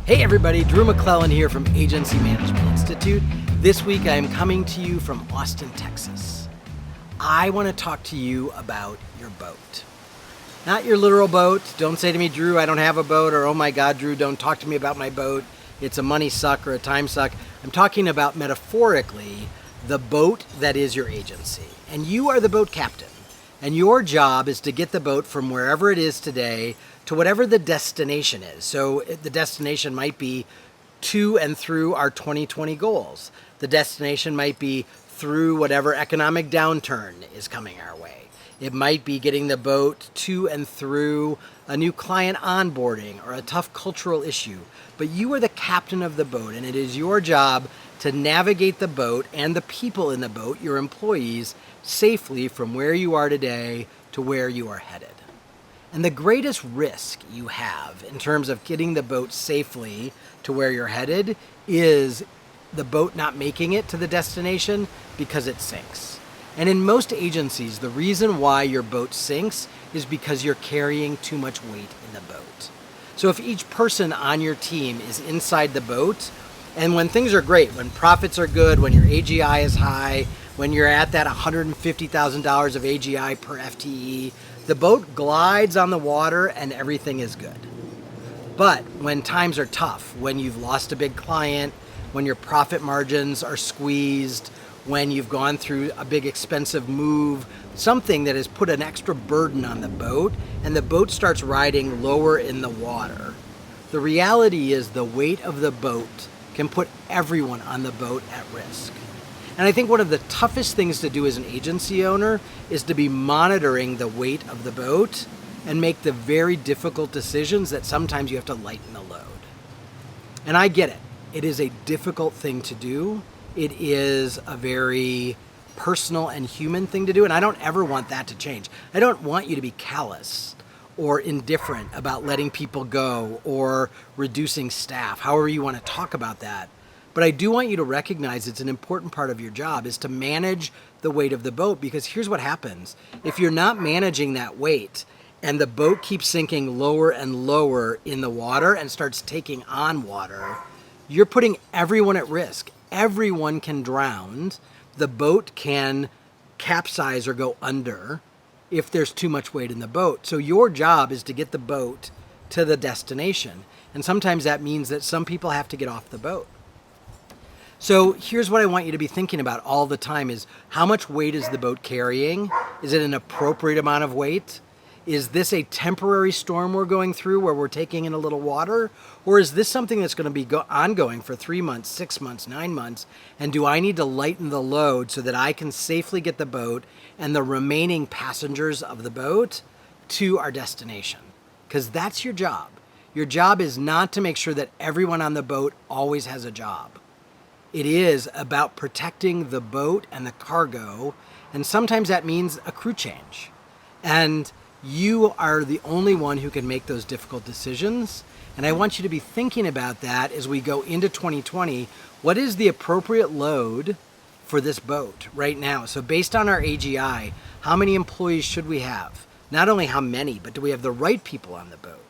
Hey everybody, Drew McClellan here from Agency Management Institute. This week I am coming to you from Austin, Texas. I want to talk to you about your boat. Not your literal boat. Don't say to me, Drew, I don't have a boat, or oh my God, Drew, don't talk to me about my boat. It's a money suck or a time suck. I'm talking about metaphorically the boat that is your agency. And you are the boat captain. And your job is to get the boat from wherever it is today to whatever the destination is. So the destination might be to and through our 2020 goals. The destination might be through whatever economic downturn is coming our way. It might be getting the boat to and through a new client onboarding or a tough cultural issue. But you are the captain of the boat, and it is your job to navigate the boat and the people in the boat, your employees, safely from where you are today to where you are headed. And the greatest risk you have in terms of getting the boat safely to where you're headed is the boat not making it to the destination because it sinks. And in most agencies, the reason why your boat sinks is because you're carrying too much weight in the boat. So if each person on your team is inside the boat, and when things are great, when profits are good, when your AGI is high, when you're at that $150,000 of AGI per FTE, the boat glides on the water and everything is good. But when times are tough, when you've lost a big client, when your profit margins are squeezed, when you've gone through a big expensive move, something that has put an extra burden on the boat, and the boat starts riding lower in the water, the reality is the weight of the boat can put everyone on the boat at risk. And I think one of the toughest things to do as an agency owner is to be monitoring the weight of the boat and make the very difficult decisions that sometimes you have to lighten the load. And I get it. It is a difficult thing to do. It is a very personal and human thing to do, and I don't ever want that to change. I don't want you to be callous or indifferent about letting people go or reducing staff, however you want to talk about that. But I do want you to recognize it's an important part of your job is to manage the weight of the boat, because here's what happens. If you're not managing that weight and the boat keeps sinking lower and lower in the water and starts taking on water, you're putting everyone at risk. Everyone can drown. The boat can capsize or go under if there's too much weight in the boat. So your job is to get the boat to the destination. And sometimes that means that some people have to get off the boat. So here's what I want you to be thinking about all the time is how much weight is the boat carrying? Is it an appropriate amount of weight? Is this a temporary storm we're going through where we're taking in a little water? Or is this something that's going to be ongoing for 3 months, 6 months, 9 months? And do I need to lighten the load so that I can safely get the boat and the remaining passengers of the boat to our destination? Because that's your job. Your job is not to make sure that everyone on the boat always has a job. It is about protecting the boat and the cargo, and sometimes that means a crew change. And you are the only one who can make those difficult decisions. And I want you to be thinking about that as we go into 2020. What is the appropriate load for this boat right now? So based on our AGI, how many employees should we have? Not only how many, but do we have the right people on the boat?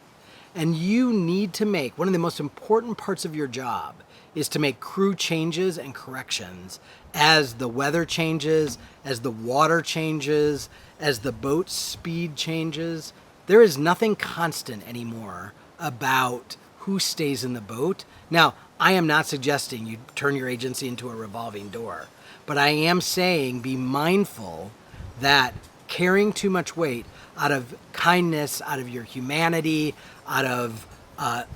And you need to make, one of the most important parts of your job is to make crew changes and corrections as the weather changes, as the water changes, as the boat's speed changes. There is nothing constant anymore about who stays in the boat. Now, I am not suggesting you turn your agency into a revolving door, but I am saying be mindful that carrying too much weight out of kindness, out of your humanity, out of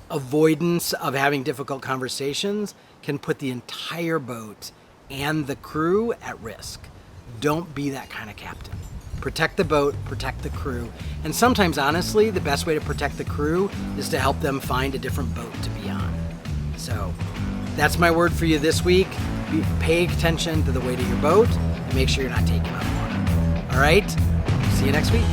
avoidance of having difficult conversations can put the entire boat and the crew at risk. Don't be that kind of captain. Protect the boat, protect the crew. And sometimes, honestly, the best way to protect the crew is to help them find a different boat to be on. So that's my word for you this week. Pay attention to the weight of your boat and make sure you're not taking on water. All right? See you next week.